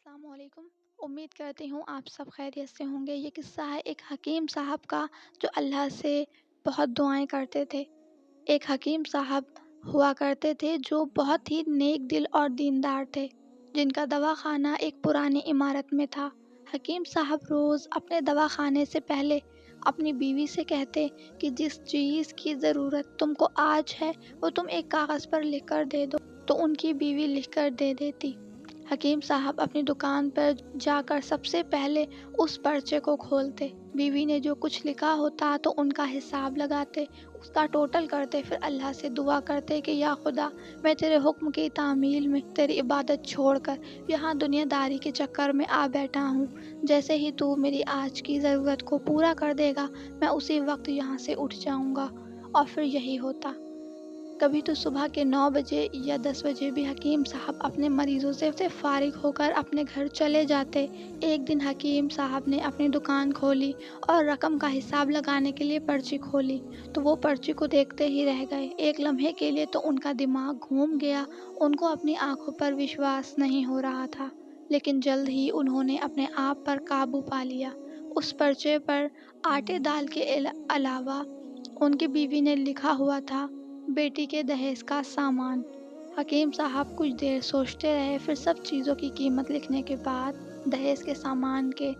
السلام علیکم۔ امید کرتی ہوں آپ سب خیریت سے ہوں گے۔ یہ قصہ ہے ایک حکیم صاحب کا جو اللہ سے بہت دعائیں کرتے تھے۔ ایک حکیم صاحب ہوا کرتے تھے جو بہت ہی نیک دل اور دیندار تھے، جن کا دواخانہ ایک پرانی عمارت میں تھا۔ حکیم صاحب روز اپنے دواخانے سے پہلے اپنی بیوی سے کہتے کہ جس چیز کی ضرورت تم کو آج ہے وہ تم ایک کاغذ پر لکھ کر دے دو، تو ان کی بیوی لکھ کر دے دیتی۔ حکیم صاحب اپنی دکان پر جا کر سب سے پہلے اس پرچے کو کھولتے، بیوی نے جو کچھ لکھا ہوتا تو ان کا حساب لگاتے، اس کا ٹوٹل کرتے، پھر اللہ سے دعا کرتے کہ یا خدا، میں تیرے حکم کی تعمیل میں تیری عبادت چھوڑ کر یہاں دنیا داری کے چکر میں آ بیٹھا ہوں، جیسے ہی تو میری آج کی ضرورت کو پورا کر دے گا میں اسی وقت یہاں سے اٹھ جاؤں گا۔ اور پھر یہی ہوتا۔ کبھی تو صبح کے 9 بجے یا 10 بجے بھی حکیم صاحب اپنے مریضوں سے فارغ ہو کر اپنے گھر چلے جاتے۔ ایک دن حکیم صاحب نے اپنی دکان کھولی اور رقم کا حساب لگانے کے لیے پرچی کھولی تو وہ پرچی کو دیکھتے ہی رہ گئے۔ ایک لمحے کے لیے تو ان کا دماغ گھوم گیا، ان کو اپنی آنکھوں پر وشواس نہیں ہو رہا تھا، لیکن جلد ہی انہوں نے اپنے آپ پر قابو پا لیا۔ اس پرچے پر آٹے دال کے علاوہ ان کی بیوی نے لکھا ہوا تھا بیٹی کے دہیز کا سامان۔ حکیم صاحب کچھ دیر سوچتے رہے، پھر سب چیزوں کی قیمت لکھنے کے بعد دہیز کے سامان کے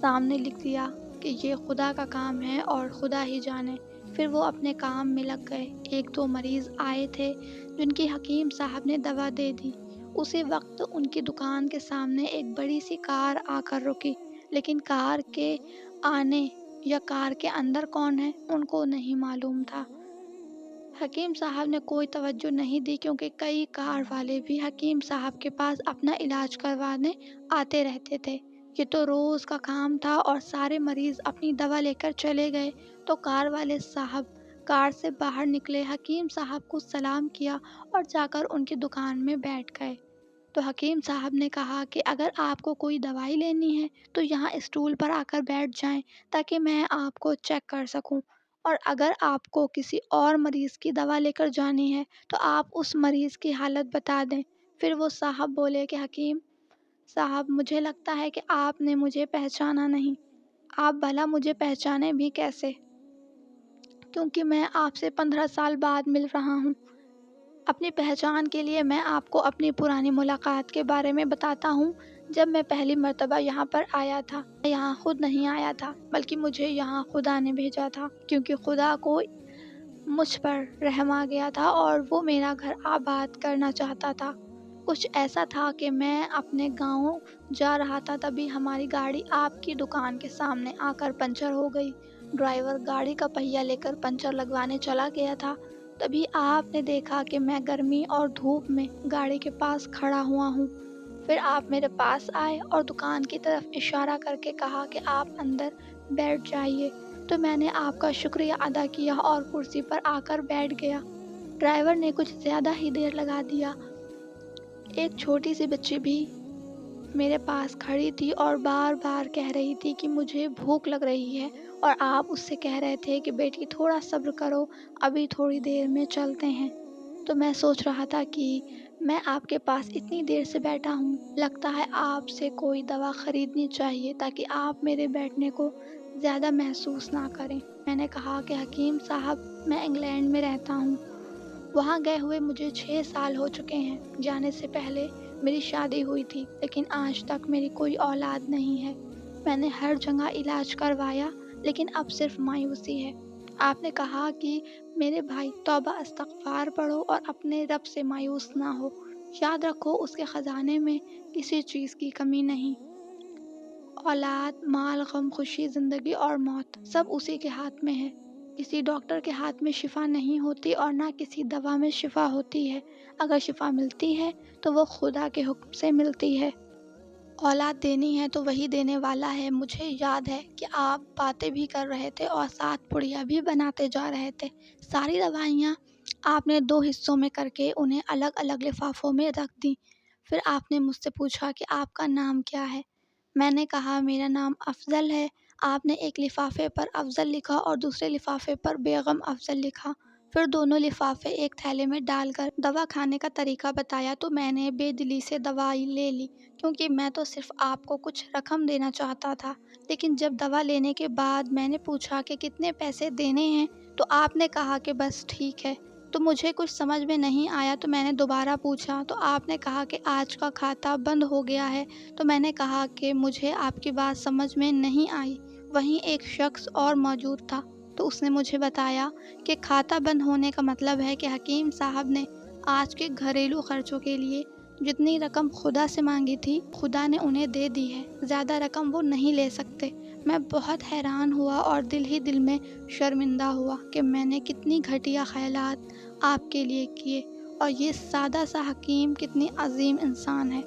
سامنے لکھ دیا کہ یہ خدا کا کام ہے اور خدا ہی جانے۔ پھر وہ اپنے کام میں لگ گئے۔ ایک دو مریض آئے تھے جن کی حکیم صاحب نے دوا دے دی۔ اسی وقت ان کی دکان کے سامنے ایک بڑی سی کار آ کر رکی، لیکن کار کے آنے یا کار کے اندر کون ہے ان کو نہیں معلوم تھا۔ حکیم صاحب نے کوئی توجہ نہیں دی کیونکہ کئی کار والے بھی حکیم صاحب کے پاس اپنا علاج کروانے آتے رہتے تھے۔ یہ تو روز کا کام تھا اور سارے مریض اپنی دوا لے کر چلے گئے تو کار والے صاحب کار سے باہر نکلے، حکیم صاحب کو سلام کیا اور جا کر ان کی دکان میں بیٹھ گئے۔ تو حکیم صاحب نے کہا کہ اگر آپ کو کوئی دوائی لینی ہے تو یہاں اسٹول پر آ کر بیٹھ جائیں تاکہ میں آپ کو چیک کر سکوں، اور اگر آپ کو کسی اور مریض کی دوا لے کر جانی ہے تو آپ اس مریض کی حالت بتا دیں۔ پھر وہ صاحب بولے کہ حکیم صاحب، مجھے لگتا ہے کہ آپ نے مجھے پہچانا نہیں۔ آپ بھلا مجھے پہچانے بھی کیسے؟ کیونکہ میں آپ سے 15 سال بعد مل رہا ہوں۔ اپنی پہچان کے لیے میں آپ کو اپنی پرانی ملاقات کے بارے میں بتاتا ہوں۔ جب میں پہلی مرتبہ یہاں پر آیا تھا، میں یہاں خود نہیں آیا تھا بلکہ مجھے یہاں خدا نے بھیجا تھا، کیونکہ خدا کو مجھ پر رحم آ گیا تھا اور وہ میرا گھر آباد کرنا چاہتا تھا۔ کچھ ایسا تھا کہ میں اپنے گاؤں جا رہا تھا، تبھی ہماری گاڑی آپ کی دکان کے سامنے آ کر پنچر ہو گئی۔ ڈرائیور گاڑی کا پہیہ لے کر پنچر لگوانے چلا گیا تھا، تبھی آپ نے دیکھا کہ میں گرمی اور دھوپ میں گاڑی کے پاس کھڑا ہوا ہوں۔ پھر آپ میرے پاس آئے اور دکان کی طرف اشارہ کر کے کہا کہ آپ اندر بیٹھ جائیے، تو میں نے آپ کا شکریہ ادا کیا اور کرسی پر آ کر بیٹھ گیا۔ ڈرائیور نے کچھ زیادہ ہی دیر لگا دیا۔ ایک چھوٹی سی بچی بھی میرے پاس کھڑی تھی اور بار بار کہہ رہی تھی کہ مجھے بھوک لگ رہی ہے، اور آپ اس سے کہہ رہے تھے کہ بیٹی تھوڑا صبر کرو، ابھی تھوڑی دیر میں چلتے ہیں۔ تو میں سوچ رہا تھا کہ میں آپ کے پاس اتنی دیر سے بیٹھا ہوں، لگتا ہے آپ سے کوئی دوا خریدنی چاہیے تاکہ آپ میرے بیٹھنے کو زیادہ محسوس نہ کریں۔ میں نے کہا کہ حکیم صاحب، میں انگلینڈ میں رہتا ہوں، وہاں گئے ہوئے مجھے 6 سال ہو چکے ہیں۔ جانے سے پہلے میری شادی ہوئی تھی، لیکن آج تک میری کوئی اولاد نہیں ہے۔ میں نے ہر جگہ علاج کروایا لیکن اب صرف مایوسی ہے۔ آپ نے کہا کہ میرے بھائی، توبہ استغفار پڑھو اور اپنے رب سے مایوس نہ ہو۔ یاد رکھو اس کے خزانے میں کسی چیز کی کمی نہیں۔ اولاد، مال، غم، خوشی، زندگی اور موت سب اسی کے ہاتھ میں ہے۔ کسی ڈاکٹر کے ہاتھ میں شفا نہیں ہوتی اور نہ کسی دوا میں شفا ہوتی ہے۔ اگر شفا ملتی ہے تو وہ خدا کے حکم سے ملتی ہے۔ اولاد دینی ہے تو وہی دینے والا ہے۔ مجھے یاد ہے کہ آپ باتیں بھی کر رہے تھے اور ساتھ پڑیا بھی بناتے جا رہے تھے۔ ساری دوائیاں آپ نے 2 حصوں میں کر کے انہیں الگ الگ لفافوں میں رکھ دیں۔ پھر آپ نے مجھ سے پوچھا کہ آپ کا نام کیا ہے؟ میں نے کہا میرا نام افضل ہے۔ آپ نے ایک لفافے پر افضل لکھا اور دوسرے لفافے پر بیگم افضل لکھا۔ پھر دونوں لفافے ایک تھیلے میں ڈال کر دوا کھانے کا طریقہ بتایا تو میں نے بے دلی سے دوائی لے لی، کیونکہ میں تو صرف آپ کو کچھ رقم دینا چاہتا تھا۔ لیکن جب دوا لینے کے بعد میں نے پوچھا کہ کتنے پیسے دینے ہیں تو آپ نے کہا کہ بس ٹھیک ہے۔ تو مجھے کچھ سمجھ میں نہیں آیا تو میں نے دوبارہ پوچھا تو آپ نے کہا کہ آج کا کھاتا بند ہو گیا ہے۔ تو میں نے کہا کہ مجھے آپ کی بات سمجھ میں نہیں آئی۔ وہیں ایک شخص اور موجود تھا تو اس نے مجھے بتایا کہ کھاتا بند ہونے کا مطلب ہے کہ حکیم صاحب نے آج کے گھریلو خرچوں کے لیے جتنی رقم خدا سے مانگی تھی خدا نے انہیں دے دی ہے، زیادہ رقم وہ نہیں لے سکتے۔ میں بہت حیران ہوا اور دل ہی دل میں شرمندہ ہوا کہ میں نے کتنی گھٹیا خیالات آپ کے لیے کیے اور یہ سادہ سا حکیم کتنی عظیم انسان ہے۔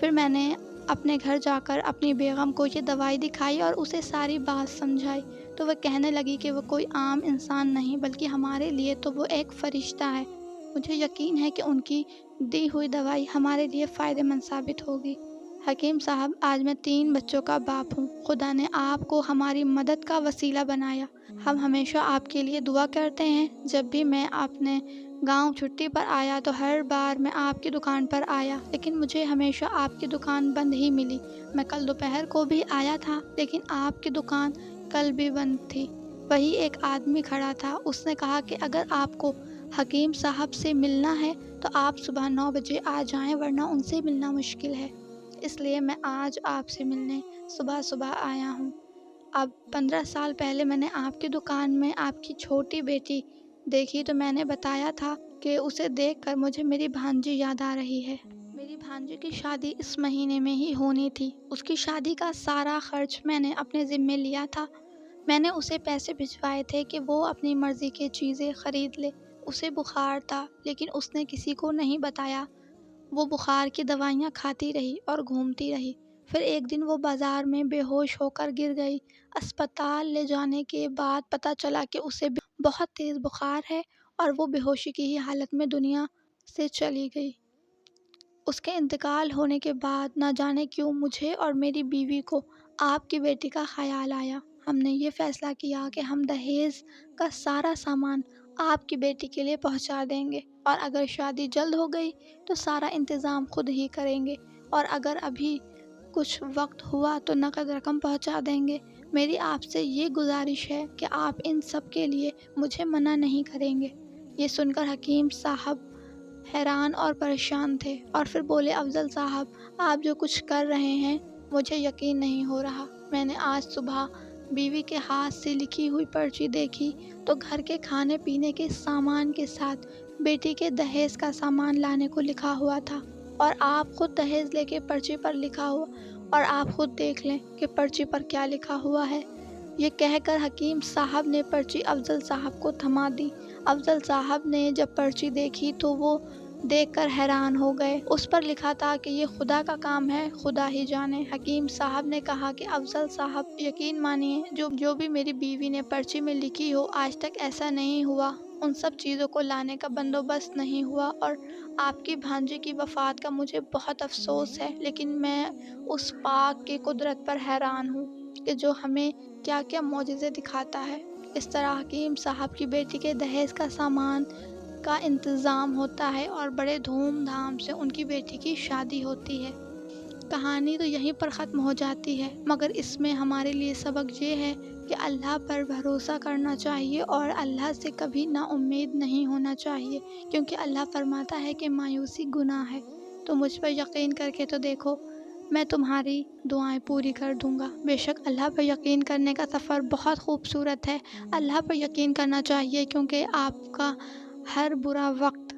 پھر میں نے اپنے گھر جا کر اپنی بیگم کو یہ دوائی دکھائی اور اسے ساری بات سمجھائی تو وہ کہنے لگی کہ وہ کوئی عام انسان نہیں بلکہ ہمارے لیے تو وہ ایک فرشتہ ہے۔ مجھے یقین ہے کہ ان کی دی ہوئی دوائی ہمارے لیے فائدہ مند ثابت ہوگی۔ حکیم صاحب، آج میں 3 بچوں کا باپ ہوں۔ خدا نے آپ کو ہماری مدد کا وسیلہ بنایا۔ ہم ہمیشہ آپ کے لیے دعا کرتے ہیں۔ جب بھی میں اپنے گاؤں چھٹی پر آیا تو ہر بار میں آپ کی دکان پر آیا، لیکن مجھے ہمیشہ آپ کی دکان بند ہی ملی۔ میں کل دوپہر کو بھی آیا تھا لیکن آپ کی دکان کل بھی بند تھی۔ وہی ایک آدمی کھڑا تھا، اس نے کہا کہ اگر آپ کو حکیم صاحب سے ملنا ہے تو آپ صبح 9 بجے آ جائیں ورنہ ان سے ملنا مشکل ہے۔ اس لیے میں آج آپ سے ملنے صبح صبح آیا ہوں۔ اب 15 سال پہلے میں نے آپ کی دکان میں آپ کی چھوٹی بیٹی دیکھی تو میں نے بتایا تھا کہ اسے دیکھ کر مجھے میری بھانجی یاد آ رہی ہے۔ میری بھانجی کی شادی اس مہینے میں ہی ہونی تھی۔ اس کی شادی کا سارا خرچ میں نے اپنے ذمے لیا تھا۔ میں نے اسے پیسے بھجوائے تھے کہ وہ اپنی مرضی کی چیزیں خرید لے۔ اسے بخار تھا لیکن اس نے کسی کو نہیں بتایا۔ وہ بخار کی دوائیاں کھاتی رہی اور گھومتی رہی۔ پھر ایک دن وہ بازار میں بے ہوش ہو کر گر گئی۔ اسپتال لے جانے کے بعد پتہ چلا کہ اسے بہت تیز بخار ہے اور وہ بے ہوشی کی ہی حالت میں دنیا سے چلی گئی۔ اس کے انتقال ہونے کے بعد نہ جانے کیوں مجھے اور میری بیوی کو آپ کی بیٹی کا خیال آیا۔ ہم نے یہ فیصلہ کیا کہ ہم دہیز کا سارا سامان آپ کی بیٹی کے لیے پہنچا دیں گے اور اگر شادی جلد ہو گئی تو سارا انتظام خود ہی کریں گے اور اگر ابھی کچھ وقت ہوا تو نقد رقم پہنچا دیں گے۔ میری آپ سے یہ گزارش ہے کہ آپ ان سب کے لیے مجھے منع نہیں کریں گے۔ یہ سن کر حکیم صاحب حیران اور پریشان تھے اور پھر بولے، افضل صاحب، آپ جو کچھ کر رہے ہیں مجھے یقین نہیں ہو رہا۔ میں نے آج صبح بیوی کے ہاتھ سے لکھی ہوئی پرچی دیکھی تو گھر کے کھانے پینے کے سامان کے ساتھ بیٹی کے دہیز کا سامان لانے کو لکھا ہوا تھا اور آپ خود دہیز لے کے پرچی پر لکھا ہوا اور آپ خود دیکھ لیں کہ پرچی پر کیا لکھا ہوا ہے۔ یہ کہہ کر حکیم صاحب نے پرچی افضل صاحب کو تھما دی۔ افضل صاحب نے جب پرچی دیکھی تو وہ دیکھ کر حیران ہو گئے۔ اس پر لکھا تھا کہ یہ خدا کا کام ہے، خدا ہی جانے۔ حکیم صاحب نے کہا کہ افضل صاحب، یقین مانیے جو بھی میری بیوی نے پرچی میں لکھی ہو آج تک ایسا نہیں ہوا، ان سب چیزوں کو لانے کا بندوبست نہیں ہوا اور آپ کی بھانجی کی وفات کا مجھے بہت افسوس ہے، لیکن میں اس پاک کی قدرت پر حیران ہوں کہ جو ہمیں کیا کیا معجزے دکھاتا ہے۔ اس طرح حکیم صاحب کی بیٹی کے دہیز کا سامان کا انتظام ہوتا ہے اور بڑے دھوم دھام سے ان کی بیٹی کی شادی ہوتی ہے۔ کہانی تو یہیں پر ختم ہو جاتی ہے، مگر اس میں ہمارے لیے سبق یہ ہے کہ اللہ پر بھروسہ کرنا چاہیے اور اللہ سے کبھی نا امید نہیں ہونا چاہیے، کیونکہ اللہ فرماتا ہے کہ مایوسی گناہ ہے۔ تو مجھ پر یقین کر کے تو دیکھو، میں تمہاری دعائیں پوری کر دوں گا۔ بے شک اللہ پر یقین کرنے کا سفر بہت خوبصورت ہے۔ اللہ پر یقین کرنا چاہیے کیونکہ آپ کا ہر برا وقت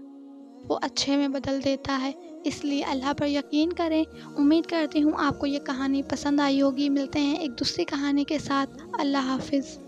وہ اچھے میں بدل دیتا ہے، اس لیے اللہ پر یقین کریں۔ امید کرتی ہوں آپ کو یہ کہانی پسند آئی ہوگی۔ ملتے ہیں ایک دوسری کہانی کے ساتھ۔ اللہ حافظ۔